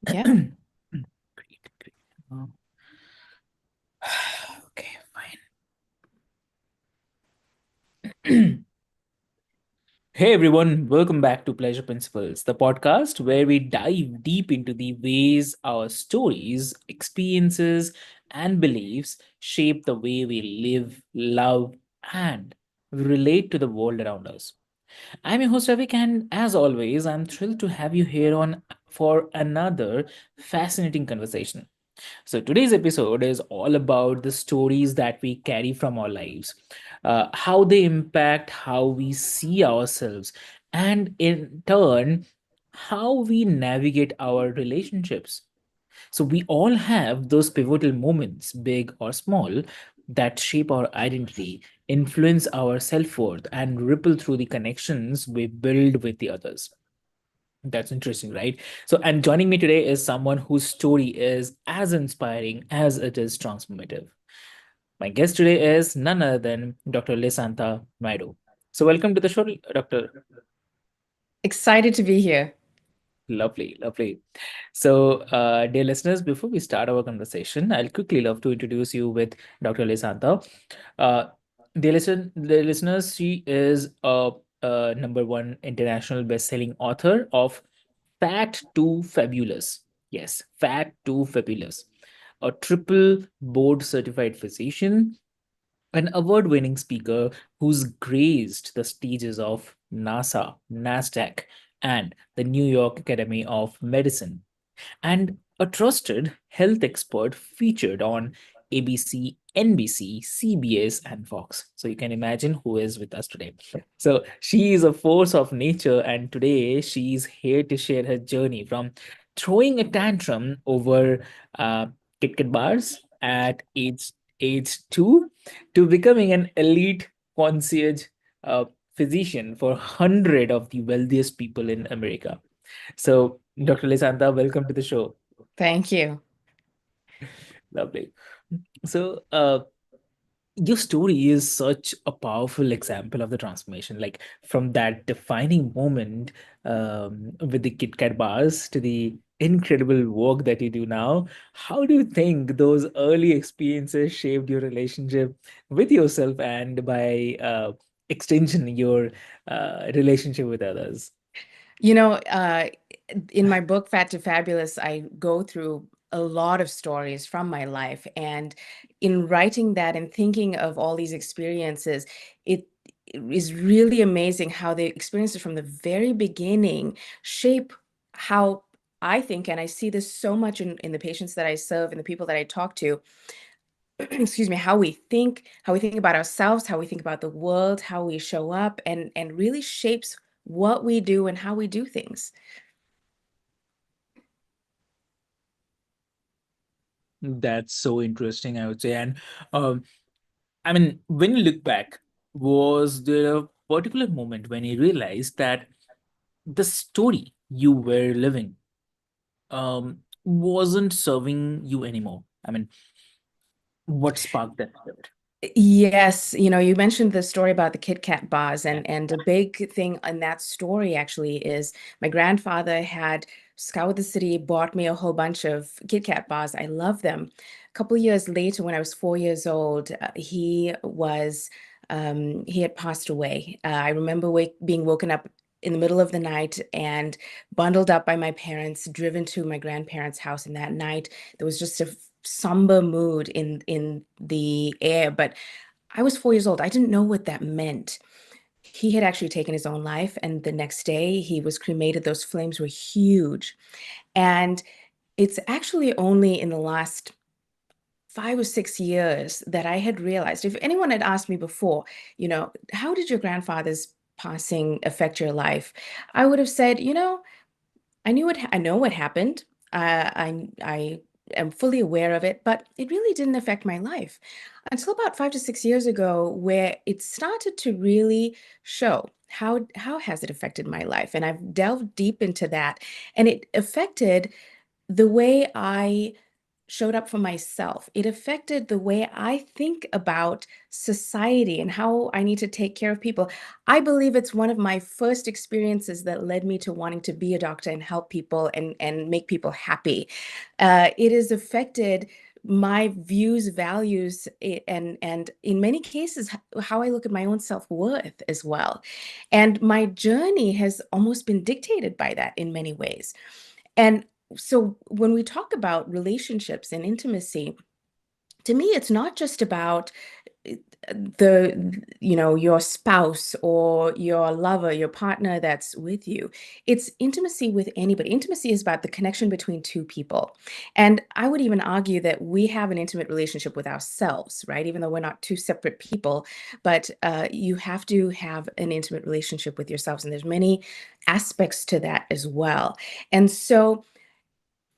Yeah. Great, great. Uh, okay, fine. Hey everyone, welcome back to Pleasure Principles, the podcast where we dive deep into the ways our stories, experiences, and beliefs shape the way we live, love, and relate to the world around us. I'm your host Avik, and as always, I'm thrilled to have you here on for another fascinating conversation. So, today's episode is all about the stories that we carry from our lives, how they impact how we see ourselves, and in turn, how we navigate our relationships. So, we all have those pivotal moments, big or small, that shape our identity, influence our self worth, and ripple through the connections we build with the others. That's interesting, right? So, and joining me today is someone whose story is as inspiring as it is transformative. My guest today is none other than Dr. Santha Naidoo. So, welcome to the show, Doctor. Excited to be here. Lovely, lovely. So, dear listeners, before we start our conversation, I'll quickly love to introduce you with Dr. Santha. Uh, dear listeners, she is a number one international best-selling author of Fat to Fabulous. Yes, Fat to Fabulous. A triple board certified physician, an award winning speaker who's graced the stages of NASA, NASDAQ, and the New York Academy of Medicine, and a trusted health expert featured on ABC, NBC, CBS, and Fox. So you can imagine who is with us today. So she is a force of nature, and today she's here to share her journey from throwing a tantrum over Kit Kat bars at age 2 to becoming an elite concierge uh, physician for 100 of the wealthiest people in America. So, Dr. Lisanta, welcome to the show. Thank you. Lovely. So, your story is such a powerful example of the transformation, like from that defining moment with the Kit Kat bars to the incredible work that you do now. How do you think those early experiences shaped your relationship with yourself and by extension, your relationship with others? You know, in my book, Fat to Fabulous, I go through a lot of stories from my life. And in writing that and thinking of all these experiences, it is really amazing how the experiences from the very beginning shape how I think, and I see this so much in the patients that I serve and the people that I talk to, excuse me, how we think about ourselves, how we think about the world, how we show up, and really shapes what we do and how we do things. That's so interesting, I would say. And um, I mean, when you look back, was there a particular moment when you realized that the story you were living wasn't serving you anymore? I mean, what sparked that shift? Yes, you mentioned the story about the Kit Kat bars, and a big thing in that story actually is my grandfather had scoured the city, bought me a whole bunch of Kit Kat bars. I love them. A couple of years later, when I was 4 years old, he had passed away. I remember being woken up in the middle of the night and bundled up by my parents, driven to my grandparents' house. And that night, there was just a somber mood in the air, but I was 4 years old. I didn't know what that meant. He had actually taken his own life, and the next day he was cremated. Those flames were huge. And it's actually only in the last 5 or 6 years that I had realized, if anyone had asked me before, how did your grandfather's passing affect your life? I would have said, I know what happened. I am fully aware of it, but it really didn't affect my life until about 5 to 6 years ago, where it started to really show how has it affected my life, and I've delved deep into that, and it affected the way I showed up for myself. It affected the way I think about society and how I need to take care of people. I believe it's one of my first experiences that led me to wanting to be a doctor and help people and make people happy. It has affected my views, values, and in many cases, how I look at my own self-worth as well. And my journey has almost been dictated by that in many ways. And so when we talk about relationships and intimacy, to me, it's not just about your spouse or your lover, your partner that's with you. It's intimacy with anybody. Intimacy is about the connection between two people. And I would even argue that we have an intimate relationship with ourselves, right? Even though we're not two separate people, but you have to have an intimate relationship with yourselves. And there's many aspects to that as well. And so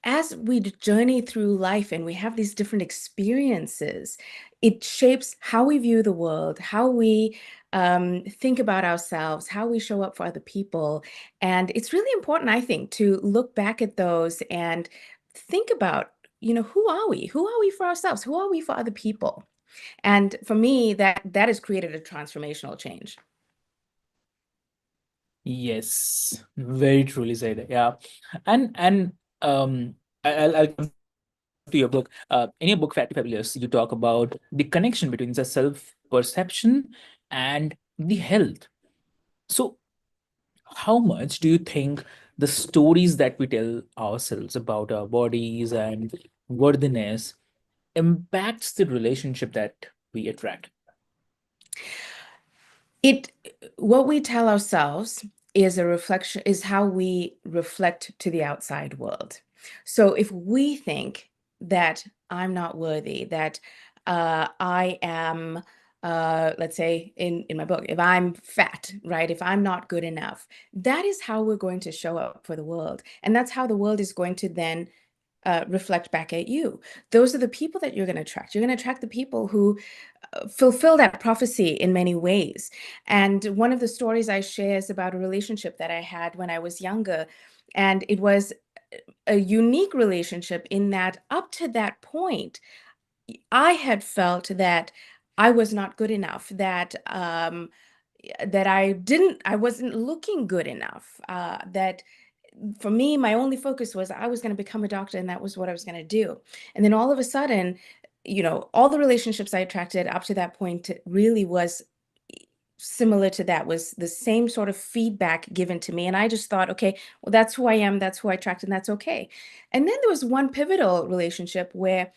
as we journey through life and we have these different experiences, it shapes how we view the world, how we think about ourselves, how we show up for other people. And it's really important, I think, to look back at those and think about, who are we? Who are we for ourselves? Who are we for other people? And for me, that has created a transformational change. Yes, very truly said. Yeah, and I'll come to your book. In your book, Fatty Fabulous, you talk about the connection between the self-perception and the health. So, how much do you think the stories that we tell ourselves about our bodies and worthiness impacts the relationship that we attract? It What we tell ourselves is a reflection, is how we reflect to the outside world. So if we think that I'm not worthy, that I am let's say in my book, if I'm fat, right, if I'm not good enough, that is how we're going to show up for the world, and that's how the world is going to then reflect back at you. Those are the people that you're going to attract. You're going to attract the people who fulfill that prophecy in many ways. And one of the stories I share is about a relationship that I had when I was younger. And it was a unique relationship in that up to that point, I had felt that I was not good enough, that I wasn't looking good enough, that for me, my only focus was I was going to become a doctor and that was what I was going to do. And then all of a sudden, all the relationships I attracted up to that point really was similar to that, was the same sort of feedback given to me. And I just thought, okay, well, that's who I am, that's who I attract, and that's okay. And then there was one pivotal relationship where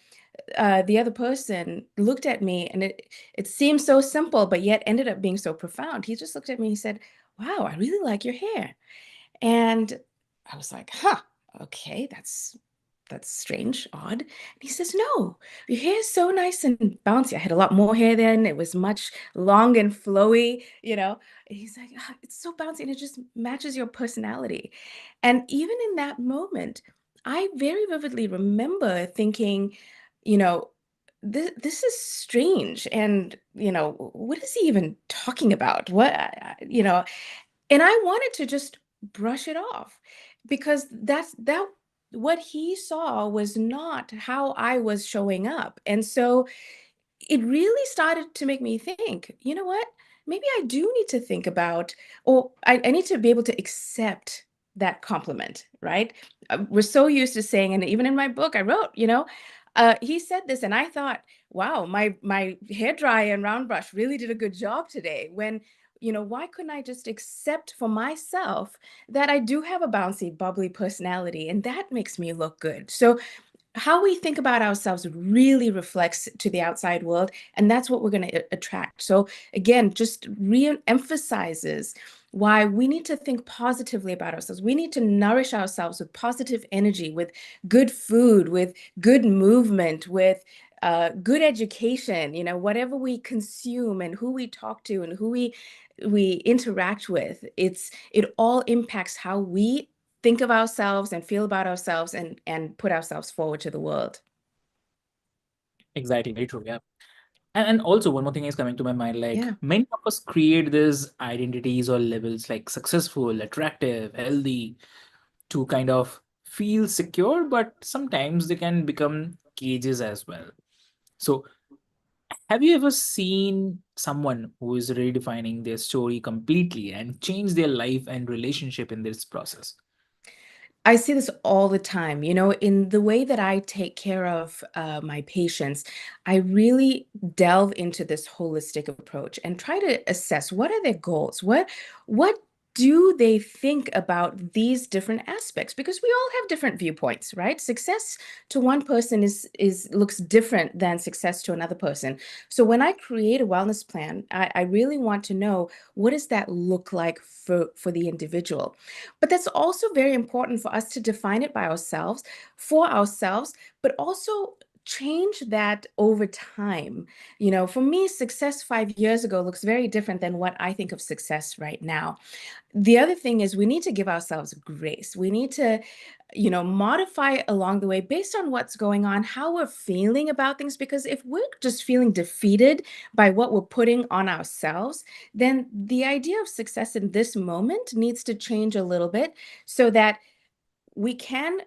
the other person looked at me and it seemed so simple, but yet ended up being so profound. He just looked at me and he said, "Wow, I really like your hair." And I was like, huh, okay, that's strange, odd. And he says, "No, your hair is so nice and bouncy." I had a lot more hair then. It was much long and flowy, And he's like, "Ah, it's so bouncy and it just matches your personality." And even in that moment, I very vividly remember thinking, you know, this is strange. And, what is he even talking about? And I wanted to just brush it off because that what he saw was not how I was showing up. And so it really started to make me think, you know what? Maybe I do need to think about, or I need to be able to accept that compliment, right? We're so used to saying, and even in my book, I wrote, he said this, and I thought, wow, my hair dryer and round brush really did a good job today. When, why couldn't I just accept for myself that I do have a bouncy, bubbly personality, and that makes me look good? So how we think about ourselves really reflects to the outside world, and that's what we're going to attract. So again, just re-emphasizes why we need to think positively about ourselves. We need to nourish ourselves with positive energy, with good food, with good movement, with good education. Whatever we consume and who we talk to and who we interact with, it all impacts how we think of ourselves and feel about ourselves and put ourselves forward to the world. Exactly, very true. Yeah. And also, one more thing is coming to my mind, like Yeah. many of us create these identities or levels like successful, attractive, healthy to kind of feel secure, but sometimes they can become cages as well. So, have you ever seen someone who is redefining their story completely and change their life and relationship in this process? I see this all the time. In the way that I take care of my patients, I really delve into this holistic approach and try to assess what are their goals? What do they think about these different aspects? Because we all have different viewpoints, right? Success to one person is looks different than success to another person. So when I create a wellness plan, I really want to know, what does that look like for the individual? But that's also very important for us to define it by ourselves, for ourselves, but also change that over time. For me, success 5 years ago looks very different than what I think of success right now. The other thing is, we need to give ourselves grace. We need to, modify along the way based on what's going on, how we're feeling about things. Because if we're just feeling defeated by what we're putting on ourselves, then the idea of success in this moment needs to change a little bit so that we can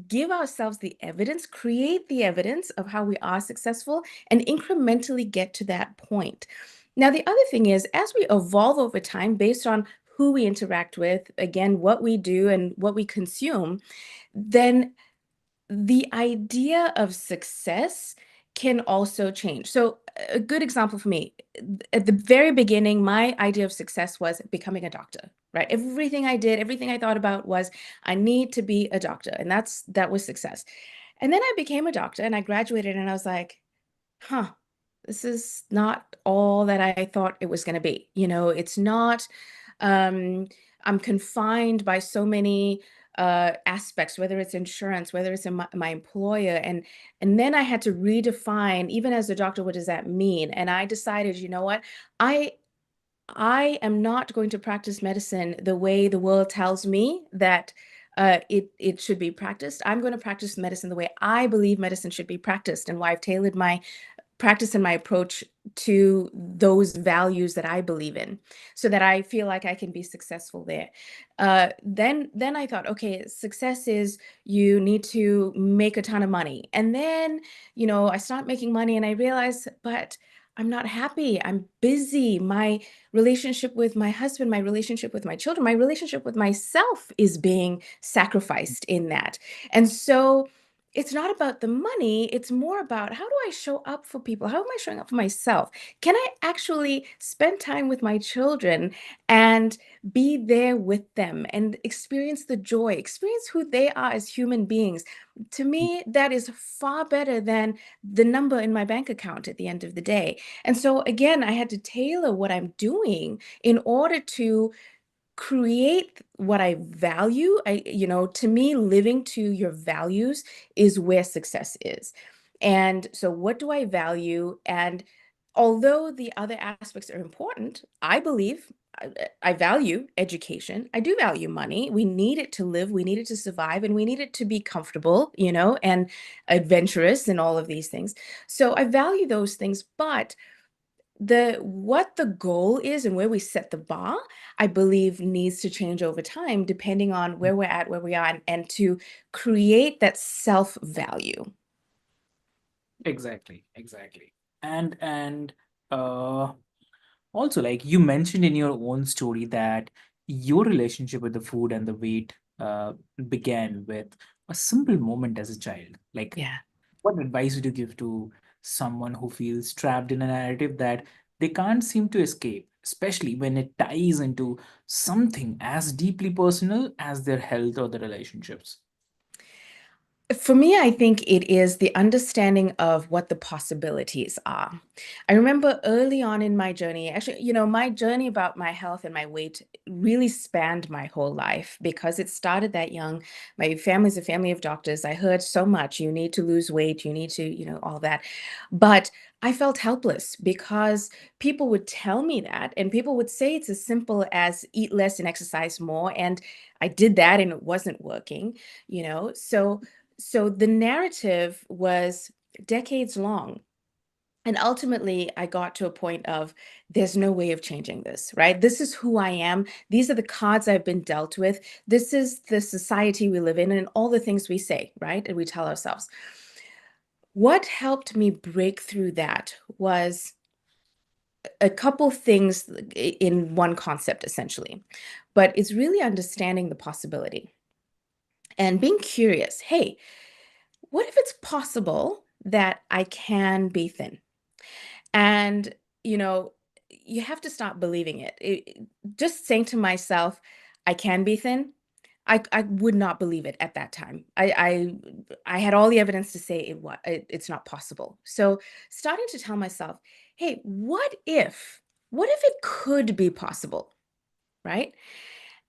give ourselves the evidence, create the evidence of how we are successful, and incrementally get to that point. Now, the other thing is, as we evolve over time based on who we interact with, again, what we do and what we consume, then the idea of success can also change. So, a good example for me, at the very beginning, my idea of success was becoming a doctor, right? Everything I did, everything I thought about was, I need to be a doctor, and that was success. And then I became a doctor and I graduated and I was like, huh, this is not all that I thought it was going to be. It's not, um, I'm confined by so many aspects, whether it's insurance, whether it's in my employer. And then I had to redefine, even as a doctor, what does that mean? And I decided, you know what? I I am not going to practice medicine the way the world tells me that it should be practiced. I'm going to practice medicine the way I believe medicine should be practiced, and why I've tailored my practice and my approach to those values that I believe in, so that I feel like I can be successful there. Then I thought, okay, success is, you need to make a ton of money. And then, I start making money and I realize, but I'm not happy. I'm busy. My relationship with my husband, my relationship with my children, my relationship with myself is being sacrificed in that. And so it's not about the money, it's more about, how do I show up for people? How am I showing up for myself? Can I actually spend time with my children and be there with them and experience the joy, experience who they are as human beings? To me, that is far better than the number in my bank account at the end of the day. And so, again, I had to tailor what I'm doing in order to create what I value. To me, living to your values is where success is. And so, what do I value? And although the other aspects are important, I believe I value education. I do value money. We need it to live, we need it to survive, and we need it to be comfortable, and adventurous and all of these things. So, I value those things, but what the goal is and where we set the bar, I believe needs to change over time depending on where we're at, where we are, and to create that self-value. Exactly, exactly. And uh also, like you mentioned in your own story that your relationship with the food and the weight began with a simple moment as a child. Like, Yeah. what advice would you give to someone who feels trapped in a narrative that they can't seem to escape, especially when it ties into something as deeply personal as their health or the relationships? For me, I think it is the understanding of what the possibilities are. I remember early on in my journey, actually, my journey about my health and my weight really spanned my whole life because it started that young. My family's a family of doctors. I heard so much, you need to lose weight, you need to, all that. But I felt helpless because people would tell me that, and people would say it's as simple as eat less and exercise more. And I did that and it wasn't working. So the narrative was decades long. And ultimately, I got to a point of, there's no way of changing this, right? This is who I am. These are the cards I've been dealt with. This is the society we live in and all the things we say, right? And we tell ourselves. What helped me break through that was a couple things in one concept, essentially. But it's really understanding the possibility and being curious. Hey, what if it's possible that I can be thin? And, you know, you have to stop believing it. Just saying to myself, I can be thin. I would not believe it at that time. I had all the evidence to say it's not possible. So starting to tell myself, hey, what if it could be possible, right?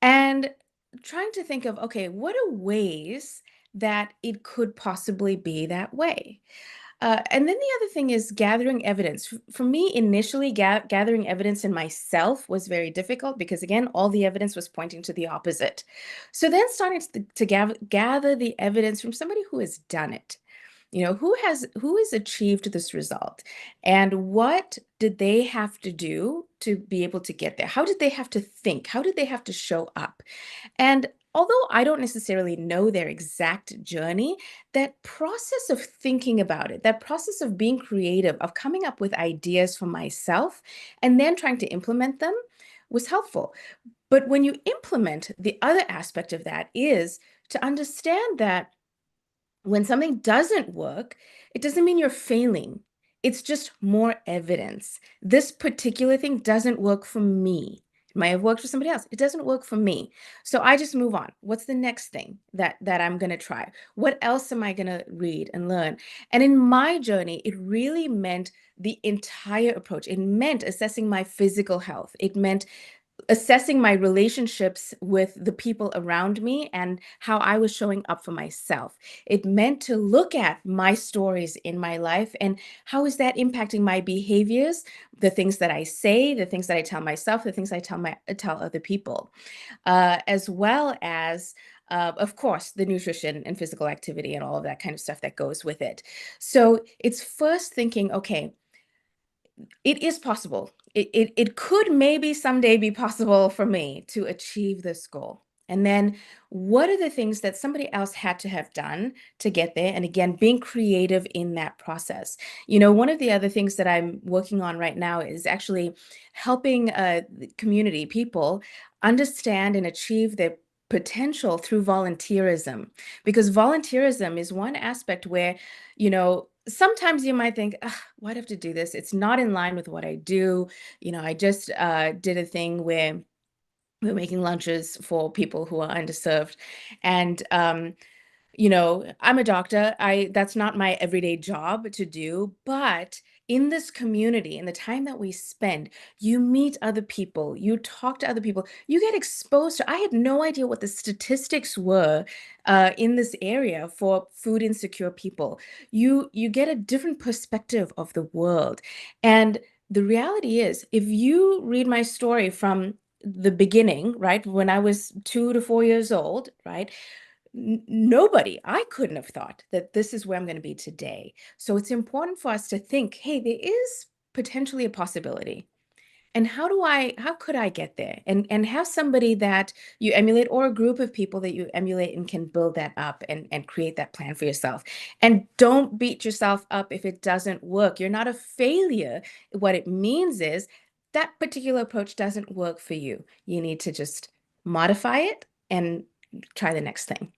And trying to think of, okay, what are ways that it could possibly be that way? And then the other thing is gathering evidence. For me, initially, gathering evidence in myself was very difficult because, again, all the evidence was pointing to the opposite. So then starting to gather the evidence from somebody who has done it, who has achieved this result, and what did they have to do to be able to get there? How did they have to think? How did they have to show up? And although I don't necessarily know their exact journey, that process of thinking about it, that process of being creative, of coming up with ideas for myself and then trying to implement them was helpful. But when you implement, the other aspect of that is to understand that when something doesn't work, it doesn't mean you're failing. It's just more evidence. This particular thing doesn't work for me. It might have worked for somebody else. It doesn't work for me. So I just move on. What's the next thing that I'm going to try? What else am I going to read and learn? And in my journey, it really meant the entire approach. It meant assessing my physical health. It meant assessing my relationships with the people around me and how I was showing up for myself. It meant to look at my stories in my life and how is that impacting my behaviors, the things that I say, the things that I tell myself, the things I tell other people, as well as of course, the nutrition and physical activity and all of that kind of stuff that goes with it. So it's first thinking, okay, it is possible. It could maybe someday be possible for me to achieve this goal. And then what are the things that somebody else had to have done to get there? And again, being creative in that process. One of the other things that I'm working on right now is actually helping the community people understand and achieve their potential through volunteerism. Because volunteerism is one aspect where, sometimes you might think, "Ugh, why do I have to do this? It's not in line with what I do." I just did a thing where we're making lunches for people who are underserved. And I'm a doctor. That's not my everyday job to do, but in this community, in the time that we spend, you meet other people, you talk to other people, you get exposed to. I had no idea what the statistics were in this area for food insecure people. You get a different perspective of the world, and the reality is, if you read my story from the beginning, right, when I was 2 to 4 years old, right, nobody, I couldn't have thought that this is where I'm going to be today. So it's important for us to think, hey, there is potentially a possibility. And how could I get there? And have somebody that you emulate or a group of people that you emulate and can build that up and create that plan for yourself. And don't beat yourself up if it doesn't work. You're not a failure. What it means is that particular approach doesn't work for you. You need to just modify it and try the next thing.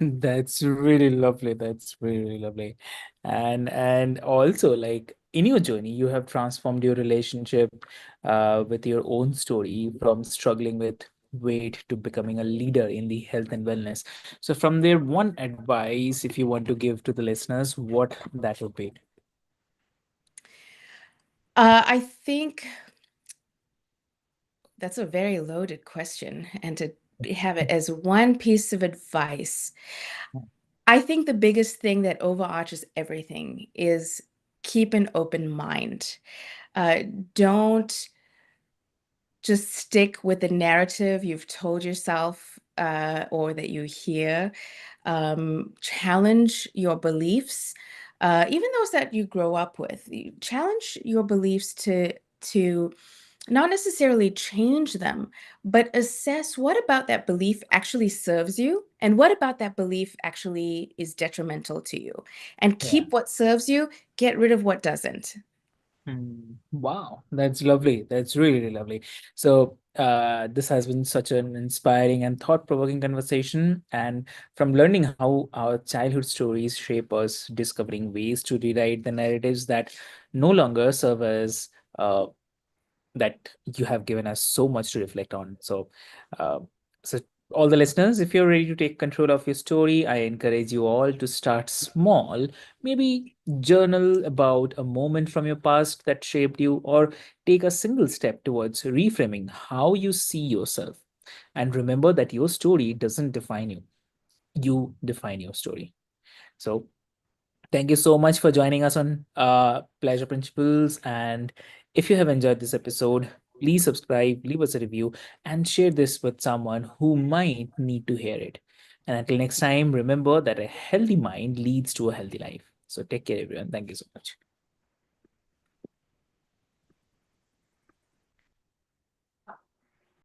That's really lovely. That's really, really lovely. And also, like, in your journey, you have transformed your relationship with your own story from struggling with weight to becoming a leader in the health and wellness. So from there, one advice, if you want to give to the listeners, what that would be? I think that's a very loaded question. And to have it as one piece of advice, I think the biggest thing that overarches everything is keep an open mind. Uh, don't just stick with the narrative you've told yourself or that you hear. Challenge your beliefs, even those that you grow up with. You challenge your beliefs to Not necessarily change them, but assess what about that belief actually serves you and what about that belief actually is detrimental to you. And Yeah. keep what serves you, get rid of what doesn't. Wow, that's lovely. That's really, really lovely. So, this has been such an inspiring and thought-provoking conversation. And from learning how our childhood stories shape us, discovering ways to rewrite the narratives that no longer serve us, that you have given us so much to reflect on. Uh, so all the listeners, if you're ready to take control of your story, I encourage you all to start small. Maybe journal about a moment from your past that shaped you, or take a single step towards reframing how you see yourself. And remember that your story doesn't define you. You define your story. So thank you so much for joining us on Pleasure Principles. And if you have enjoyed this episode, please subscribe, leave us a review, and share this with someone who might need to hear it. And until next time, remember that a healthy mind leads to a healthy life. So take care, everyone. Thank you so much.